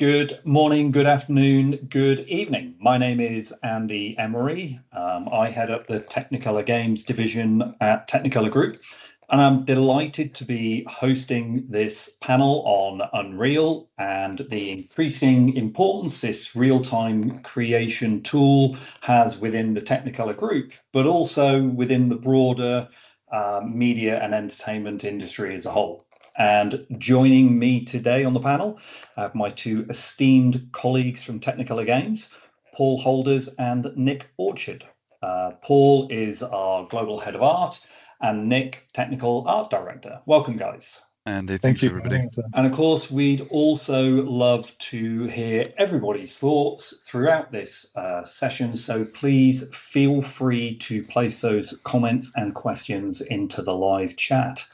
Good morning, good afternoon, good evening. My name is Andy Emery. I head up the Technicolor Games division at Technicolor Group, and I'm delighted to be hosting this panel on Unreal and the increasing importance this real-time creation tool has within the Technicolor Group, but also within the broader media and entertainment industry as a whole. And joining me today on the panel, I have my two esteemed colleagues from Technicolor Games, Paul Holders and Nick Orchard. Paul is our Global Head of Art and Nick, Technical Art Director. Welcome, guys. Andy, thanks everybody. And of course, we'd also love to hear everybody's thoughts throughout this session. So please feel free to place those comments and questions into the live chat.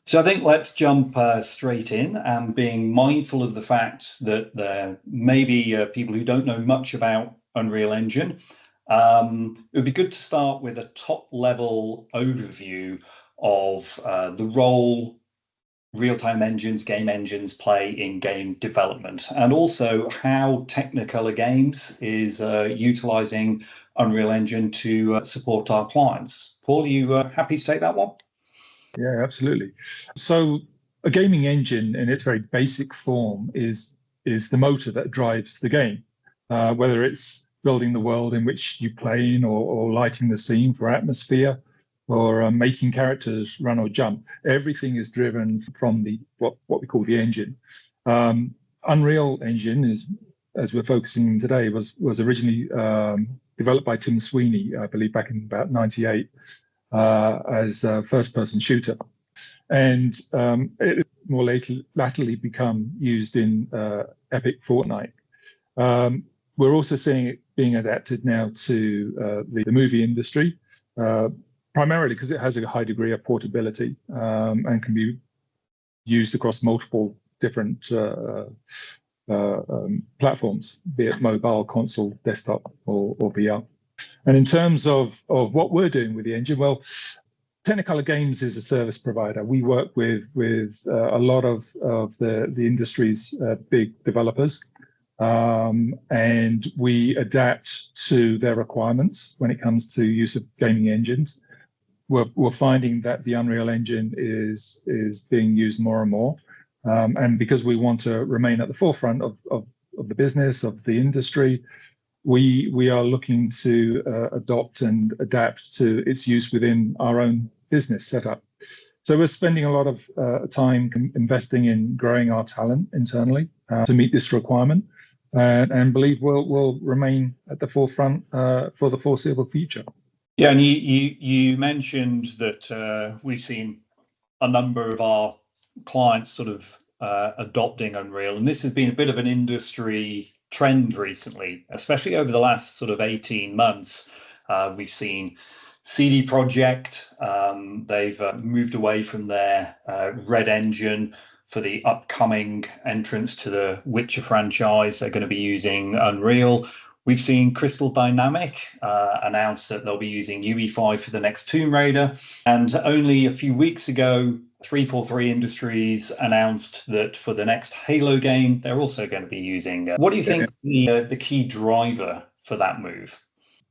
So I think let's jump straight in, and being mindful of the fact that there may be people who don't know much about Unreal Engine. It would be good to start with a top-level overview of the role real-time engines, game engines play in game development, and also how Technicolor Games is utilizing Unreal Engine to support our clients. Paul, are you happy to take that one? Yeah, absolutely. So a gaming engine in its very basic form is the motor that drives the game, whether it's building the world in which you play in or lighting the scene for atmosphere or making characters run or jump. Everything is driven from what we call the engine. Unreal Engine is, as we're focusing today, was originally developed by Tim Sweeney, I believe back in about '98. As a first-person shooter, and it more latterly become used in Epic Fortnite. We're also seeing it being adapted now to the movie industry, primarily because it has a high degree of portability and can be used across multiple different platforms, be it mobile, console, desktop, or VR. And in terms of what we're doing with the engine, well, Technicolor Games is a service provider. We work with a lot of the industry's big developers, and we adapt to their requirements when it comes to use of gaming engines. We're finding that the Unreal Engine is being used more and more, and because we want to remain at the forefront of the business, of the industry, we are looking to adopt and adapt to its use within our own business setup. So we're spending a lot of time investing in growing our talent internally to meet this requirement, and believe we'll remain at the forefront for the foreseeable future. Yeah, and you mentioned that we've seen a number of our clients sort of adopting Unreal, and this has been a bit of an industry trend recently, especially over the last sort of 18 months. We've seen CD Projekt, they've moved away from their Red Engine for the upcoming entrance to the Witcher franchise. They're going to be using Unreal. We've seen Crystal Dynamic announce that they'll be using UE5 for the next Tomb Raider. And only a few weeks ago, 343 Industries announced that for the next Halo game, they're also going to be using. What do you think the key driver for that move?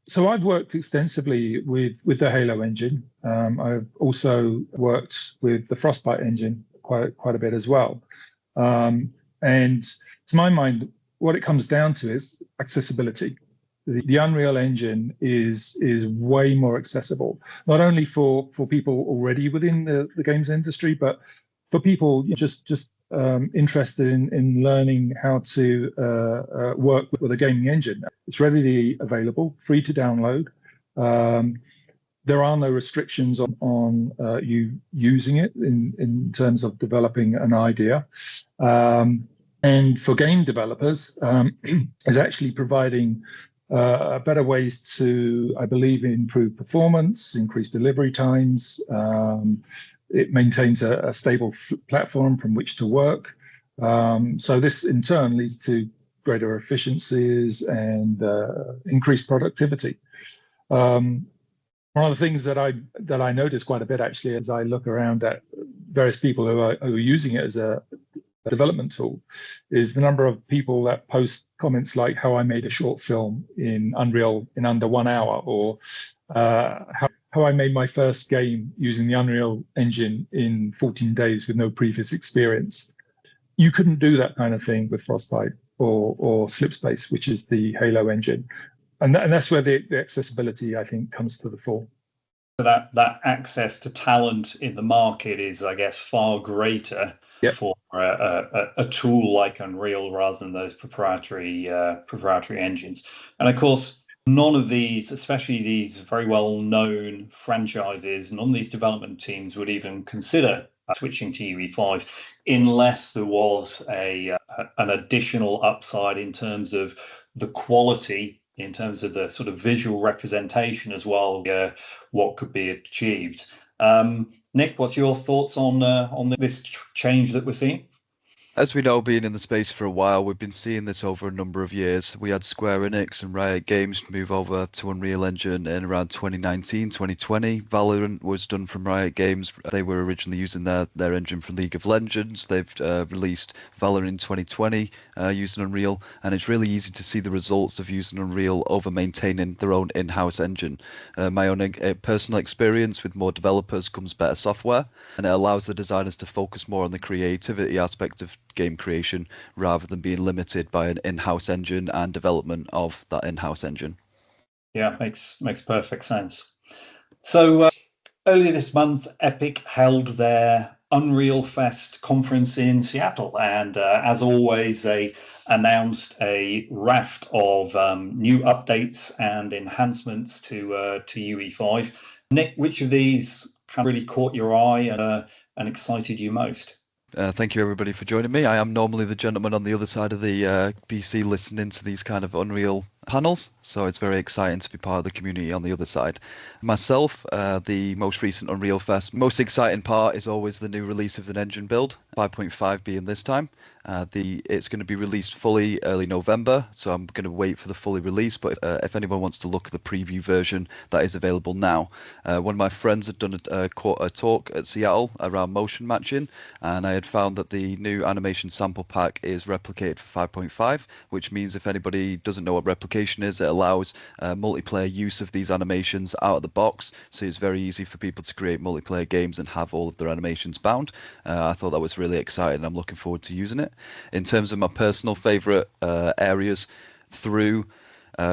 So I've worked extensively with the Halo engine. I've also worked with the Frostbite engine quite a bit as well. And to my mind, what it comes down to is accessibility. The Unreal Engine is way more accessible, not only for people already within the games industry, but for people just interested in learning how to work with a gaming engine. It's readily available, free to download. There are no restrictions on you using it in terms of developing an idea. And for game developers, is actually providing better ways to, I believe, improve performance, increase delivery times. It maintains a stable platform from which to work. So this in turn leads to greater efficiencies and increased productivity. One of the things that I notice quite a bit actually as I look around at various people who are using it as a development tool is the number of people that post comments like how I made a short film in Unreal in under 1 hour, or how I made my first game using the Unreal Engine in 14 days with no previous experience. You couldn't do that kind of thing with Frostbite or Slipspace, which is the Halo engine. And that's where the accessibility, I think, comes to the fore. So that access to talent in the market is, I guess, far greater for a tool like Unreal rather than those proprietary engines. And of course, none of these, especially these very well-known franchises, none of these development teams would even consider switching to UE5 unless there was an additional upside in terms of the quality, in terms of the sort of visual representation as well, what could be achieved. Nick, what's your thoughts on this change that we're seeing? As we know, being in the space for a while, we've been seeing this over a number of years. We had Square Enix and Riot Games move over to Unreal Engine in around 2019, 2020. Valorant was done from Riot Games. They were originally using their engine from League of Legends. They've released Valorant in 2020 using Unreal, and it's really easy to see the results of using Unreal over maintaining their own in-house engine. My own personal experience with more developers comes better software, and it allows the designers to focus more on the creativity aspect of game creation rather than being limited by an in-house engine and development of that in-house engine. Yeah, makes perfect sense. So earlier this month, Epic held their Unreal Fest conference in Seattle, and as always, they announced a raft of new updates and enhancements to UE5. Nick, which of these really caught your eye and excited you most? Thank you, everybody, for joining me. I am normally the gentleman on the other side of the BC listening to these kind of Unreal panels, so it's very exciting to be part of the community on the other side. Myself, the most recent Unreal Fest, most exciting part is always the new release of the engine build, 5.5 being this time. It's going to be released fully early November, so I'm going to wait for the fully release, but if anyone wants to look at the preview version, that is available now. One of my friends had done a talk at Seattle around motion matching, and I had found that the new animation sample pack is replicated for 5.5, which means if anybody doesn't know what replication is, it allows multiplayer use of these animations out of the box, so it's very easy for people to create multiplayer games and have all of their animations bound. I thought that was really exciting. I'm looking forward to using it. In terms of my personal favorite areas through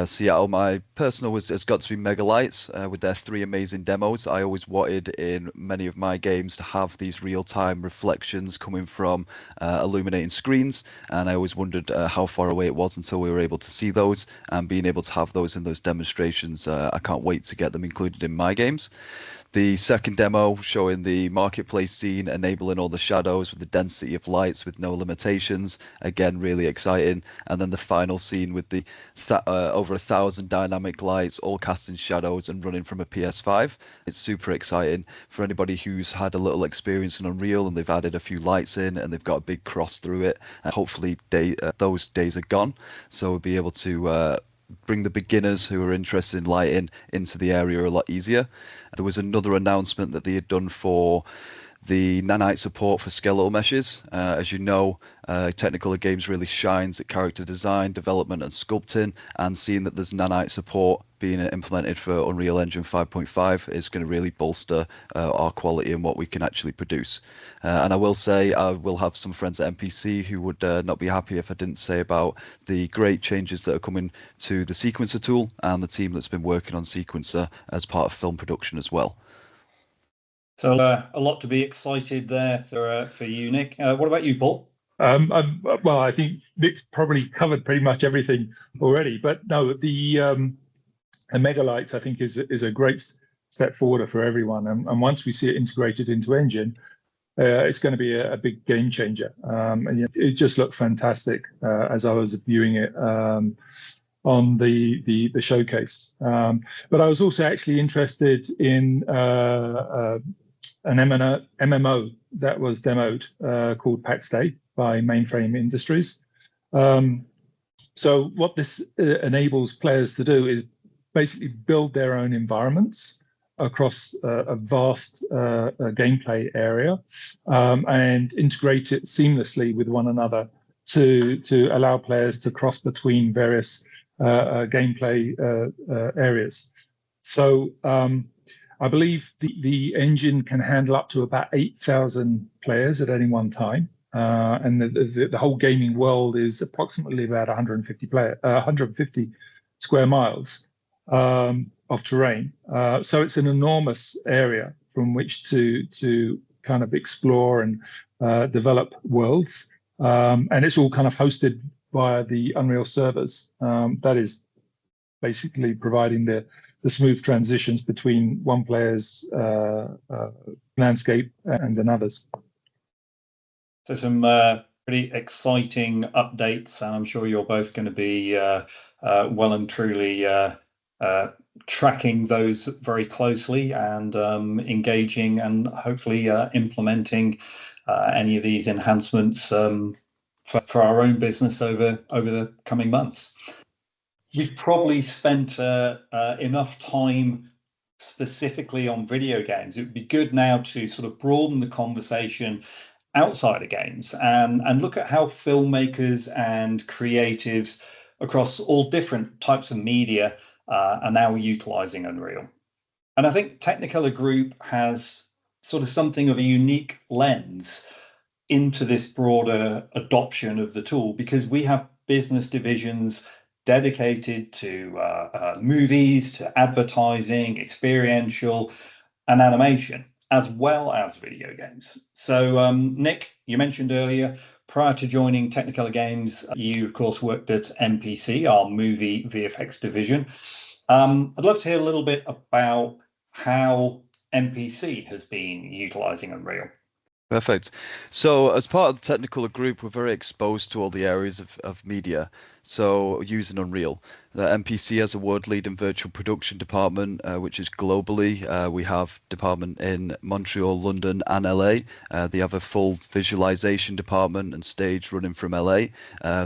Seattle, my personal has got to be Megalights with their 3 amazing demos. I always wanted in many of my games to have these real-time reflections coming from illuminating screens, and I always wondered how far away it was until we were able to see those, and being able to have those in those demonstrations, I can't wait to get them included in my games. The second demo showing the marketplace scene, enabling all the shadows with the density of lights with no limitations. Again, really exciting. And then the final scene with the over 1,000 dynamic lights, all casting shadows and running from a PS5. It's super exciting for anybody who's had a little experience in Unreal and they've added a few lights in and they've got a big cross through it. And hopefully those days are gone. So we'll be able to bring the beginners who are interested in lighting into the area a lot easier. There was another announcement that they had done for the nanite support for skeletal meshes. As you know, Technicolor Games really shines at character design, development and sculpting, and seeing that there's nanite support being implemented for Unreal Engine 5.5 is going to really bolster our quality and what we can actually produce. And I will say I will have some friends at NPC who would not be happy if I didn't say about the great changes that are coming to the Sequencer tool and the team that's been working on Sequencer as part of film production as well. So a lot to be excited there for you, Nick. What about you, Paul? Well, I think Nick's probably covered pretty much everything already. But no, the Megalights, I think, is a great step forward for everyone. And once we see it integrated into Engine, it's going to be a big game changer. And it just looked fantastic as I was viewing it on the showcase. But I was also actually interested in an MMO that was demoed called PAX Day by Mainframe Industries. So what this enables players to do is basically build their own environments across a vast gameplay area and integrate it seamlessly with one another to allow players to cross between various gameplay areas. So I believe the engine can handle up to about 8,000 players at any one time. And the whole gaming world is approximately about 150 square miles of terrain. So it's an enormous area from which to kind of explore and develop worlds. And it's all kind of hosted via the Unreal servers. That is basically providing the smooth transitions between one player's landscape and another's. So some pretty exciting updates, and I'm sure you're both going to be well and truly tracking those very closely and engaging and hopefully implementing any of these enhancements for our own business over the coming months. We've probably spent enough time specifically on video games. It would be good now to sort of broaden the conversation outside of games and look at how filmmakers and creatives across all different types of media are now utilizing Unreal. And I think Technicolor Group has sort of something of a unique lens into this broader adoption of the tool, because we have business divisions dedicated to movies, to advertising, experiential, and animation, as well as video games. So, Nick, you mentioned earlier, prior to joining Technicolor Games, you, of course, worked at MPC, our movie VFX division. I'd love to hear a little bit about how MPC has been utilizing Unreal. Perfect. So as part of the Technicolor Group, we're very exposed to all the areas of media. So using Unreal, the MPC has a world-leading virtual production department, which is globally. We have department in Montreal, London, and LA. They have a full visualization department and stage running from LA.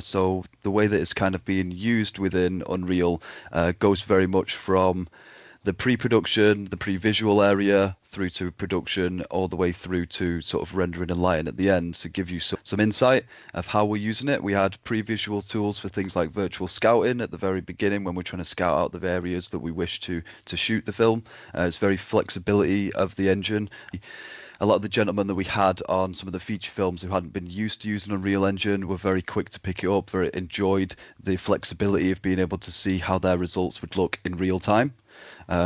So the way that it's kind of being used within Unreal goes very much from the pre-production, the pre-visual area, through to production, all the way through to sort of rendering and lighting at the end to give you some insight of how we're using it. We had pre-visual tools for things like virtual scouting at the very beginning when we're trying to scout out the areas that we wish to shoot the film. It's very flexibility of the engine. A lot of the gentlemen that we had on some of the feature films who hadn't been used to using Unreal Engine were very quick to pick it up, very enjoyed the flexibility of being able to see how their results would look in real time.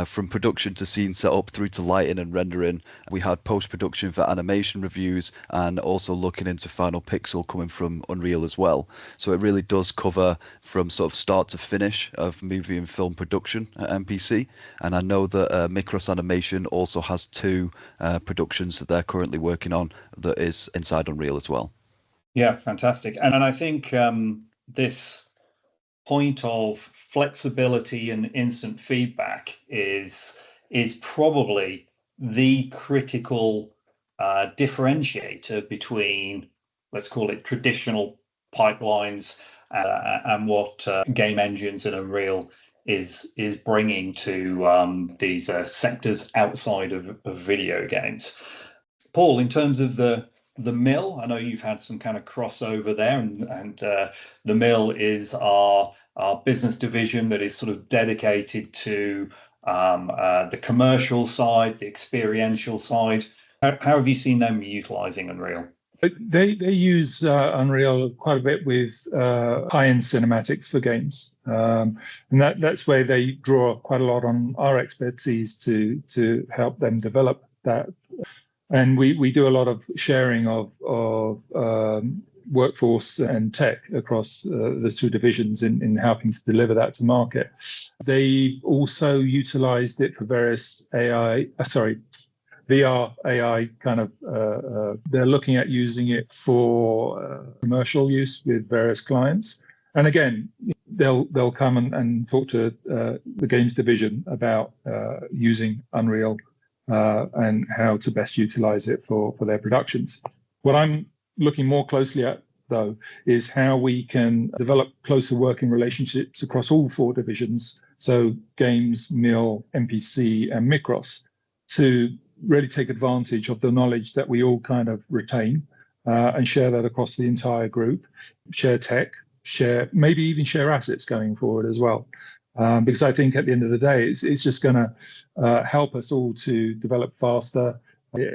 From production to scene setup through to lighting and rendering. We had post-production for animation reviews and also looking into final pixel coming from Unreal as well. So it really does cover from sort of start to finish of movie and film production at MPC. And I know that Micros Animation also has two productions that they're currently working on that is inside Unreal as well. Yeah, fantastic. And I think this point of flexibility and instant feedback is probably the critical differentiator between, let's call it, traditional pipelines and what game engines and Unreal is bringing to these sectors outside of video games. Paul, in terms of the mill, I know you've had some kind of crossover there, and the mill is our business division that is sort of dedicated to the commercial side, the experiential side. How have you seen them utilizing Unreal? They use Unreal quite a bit with high-end cinematics for games, and that's where they draw quite a lot on our expertise to help them develop that. And we do a lot of sharing of workforce and tech across the two divisions in helping to deliver that to market. They've also utilized it for various VR, AI kind of, they're looking at using it for commercial use with various clients. And again, they'll come and talk to the games division about using Unreal and how to best utilize it for their productions. What I'm looking more closely at, though, is how we can develop closer working relationships across all four divisions, so games, mill, MPC, and Micros, to really take advantage of the knowledge that we all kind of retain and share that across the entire group, share tech, maybe even share assets going forward as well. Because I think at the end of the day, it's just going to help us all to develop faster,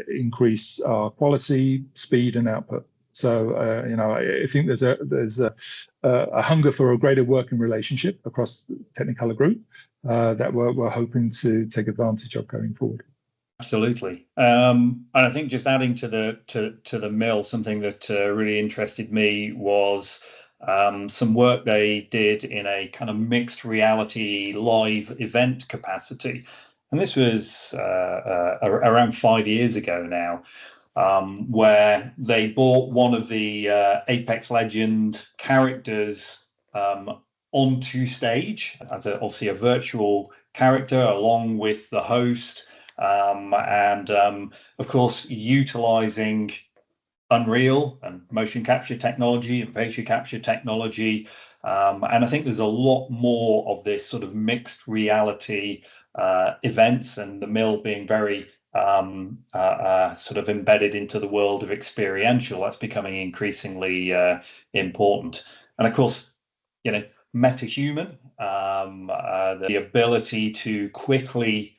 increase our quality, speed, and output. So I think there's a hunger for a greater working relationship across the Technicolor group that we're hoping to take advantage of going forward. Absolutely, and I think just adding to the mill, something that really interested me was some work they did in a kind of mixed reality live event capacity, and this was around 5 years ago now, where they brought one of the Apex Legend characters onto stage as obviously a virtual character along with the host. And of course, utilizing Unreal and motion capture technology and facial capture technology. And I think there's a lot more of this sort of mixed reality events, and the mill being very sort of embedded into the world of experiential. That's becoming increasingly important. And of course, metahuman, the ability to quickly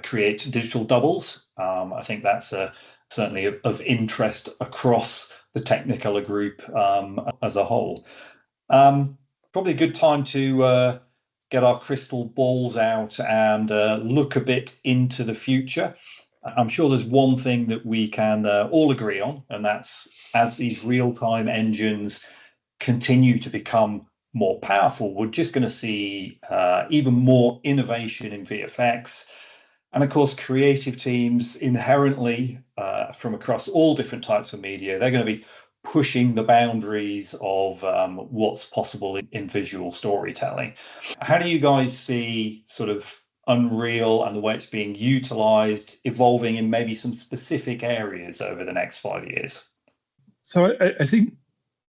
create digital doubles. I think that's certainly of interest across the Technicolor group as a whole. Probably a good time to get our crystal balls out and look a bit into the future. I'm sure there's one thing that we can all agree on, and that's as these real-time engines continue to become more powerful, we're just going to see even more innovation in VFX. And of course, creative teams inherently from across all different types of media, they're going to be pushing the boundaries of what's possible in visual storytelling. How do you guys see sort of Unreal and the way it's being utilized evolving in maybe some specific areas over the next 5 years? So I think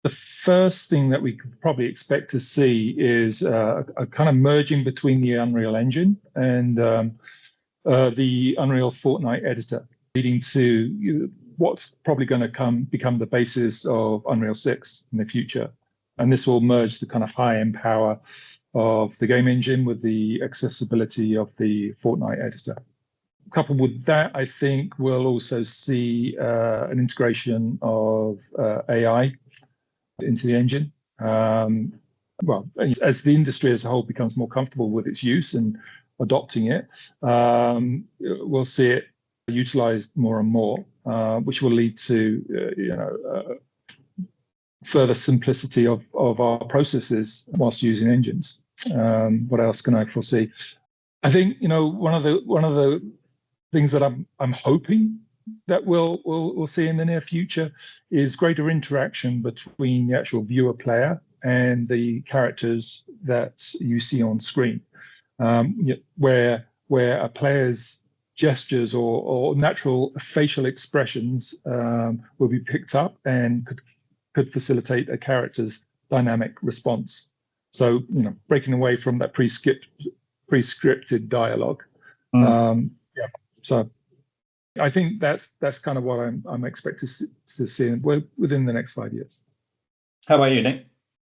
the first thing that we could probably expect to see is a kind of merging between the Unreal Engine and the Unreal Fortnite editor, leading to what's probably going to become the basis of Unreal 6 in the future. And this will merge the kind of high-end power of the game engine with the accessibility of the Fortnite editor. Coupled with that, I think we'll also see an integration of AI into the engine. Well, as the industry as a whole becomes more comfortable with its use and adopting it, we'll see it utilized more and more, which will lead to further simplicity of our processes whilst using engines. What else can I foresee? I think one of the things that I'm hoping that we'll see in the near future is greater interaction between the actual viewer player and the characters that you see on screen, where a player's gestures or natural facial expressions will be picked up and could facilitate a character's dynamic response. So breaking away from that pre-scripted dialogue. So I think that's kind of what I'm expecting to see within the next 5 years. How about you, Nick?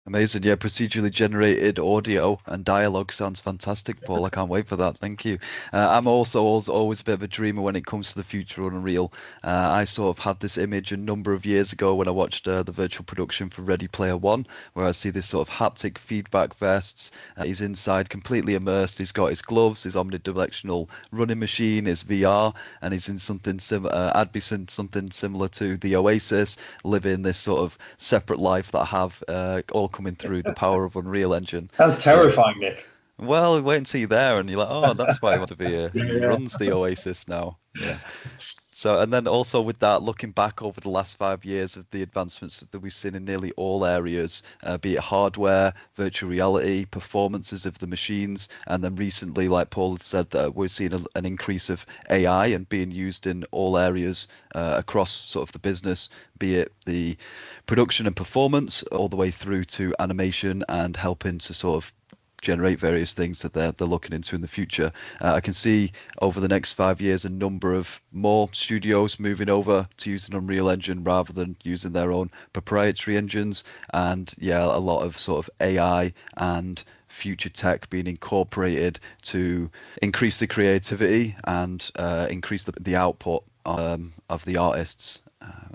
Amazing. Yeah, procedurally generated audio and dialogue sounds fantastic, Paul. I can't wait for that. Thank you. I'm also always a bit of a dreamer when it comes to the future of Unreal. I sort of had this image a number of years ago when I watched the virtual production for Ready Player One, where I see this sort of haptic feedback vests. He's inside completely immersed. He's got his gloves, his omnidirectional running machine, his VR, and he's in something similar. I'd be in something similar to the Oasis, living this sort of separate life that I have all coming through the power of Unreal Engine. That's terrifying, Nick. Well, wait until you're there and you're like, oh, that's why I want to be here. He runs the Oasis now. Yeah. So, and then also with that, looking back over the last 5 years of the advancements that we've seen in nearly all areas, be it hardware, virtual reality, performances of the machines, and then recently, like Paul had said, we're seeing an increase of AI and being used in all areas across sort of the business, be it the production and performance, all the way through to animation and helping to sort of generate various things that they're looking into in the future. I can see over the next 5 years a number of more studios moving over to use an Unreal Engine rather than using their own proprietary engines, and yeah, a lot of sort of AI and future tech being incorporated to increase the creativity and increase the output of the artists.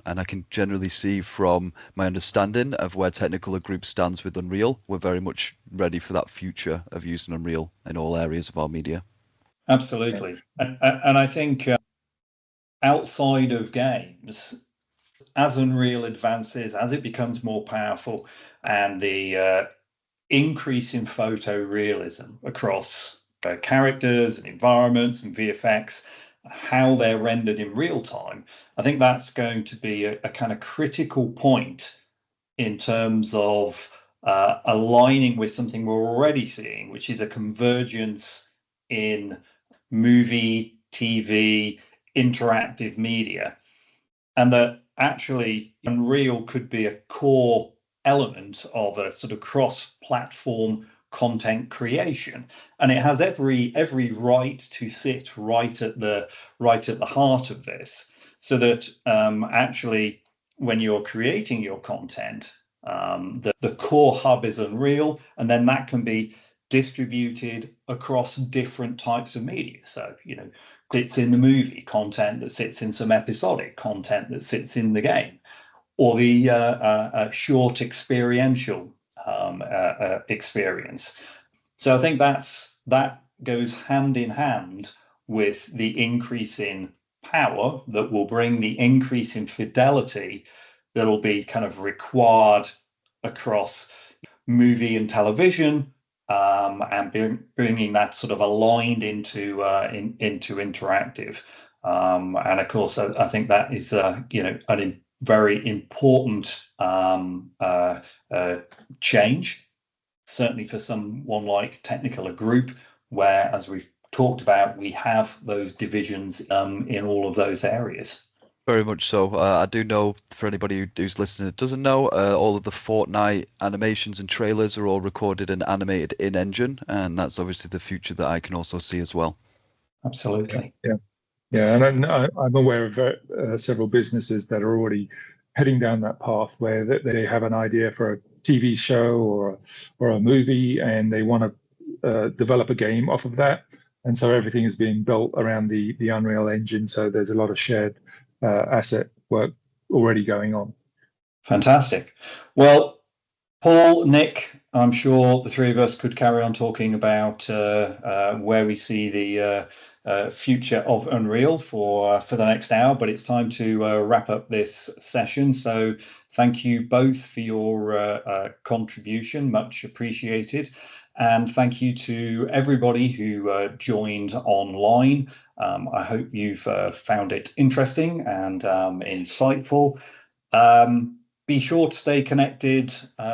And I can generally see from my understanding of where Technicolor Group stands with Unreal, we're very much ready for that future of using Unreal in all areas of our media. Absolutely. And I think outside of games, as Unreal advances, as it becomes more powerful, and the increase in photorealism across characters and environments and VFX, how they're rendered in real time, I think that's going to be a kind of critical point in terms of aligning with something we're already seeing, which is a convergence in movie, TV, interactive media, and that actually Unreal could be a core element of a sort of cross-platform content creation, and it has every right to sit right at the heart of this, so that actually when you're creating your content, the core hub is Unreal, and then that can be distributed across different types of media. So, sits in the movie, content that sits in some episodic content that sits in the game, or the short experiential experience. So I think that goes hand in hand with the increase in power that will bring the increase in fidelity that will be kind of required across movie and television, and bringing that sort of aligned into interactive. And of course, I think that is a very important change, certainly for someone like Technicolor Group, where, as we've talked about, we have those divisions in all of those areas. Very much so. I do know, for anybody who's listening that doesn't know, all of the Fortnite animations and trailers are all recorded and animated in Engine, and that's obviously the future that I can also see as well. Absolutely. Yeah, and I'm aware of several businesses that are already heading down that path, where they have an idea for a TV show or a movie, and they want to develop a game off of that, and so everything is being built around the Unreal Engine. So there's a lot of shared asset work already going on. Fantastic. Well, Paul, Nick, I'm sure the three of us could carry on talking about where we see the future of Unreal for the next hour, but it's time to wrap up this session. So thank you both for your contribution, much appreciated. And thank you to everybody who joined online. I hope you've found it interesting and insightful. Be sure to stay connected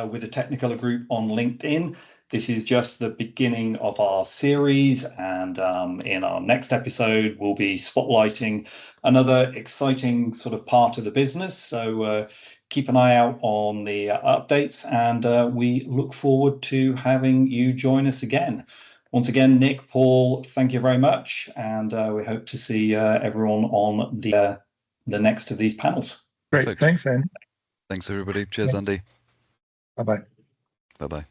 with the Technicolor Group on LinkedIn. This is just the beginning of our series, and in our next episode, we'll be spotlighting another exciting sort of part of the business. So keep an eye out on the updates, and we look forward to having you join us again. Once again, Nick, Paul, thank you very much, and we hope to see everyone on the next of these panels. Great, Perfect. thanks, Andy. Thanks, everybody. Cheers, Thanks. Andy. Bye-bye. Bye-bye.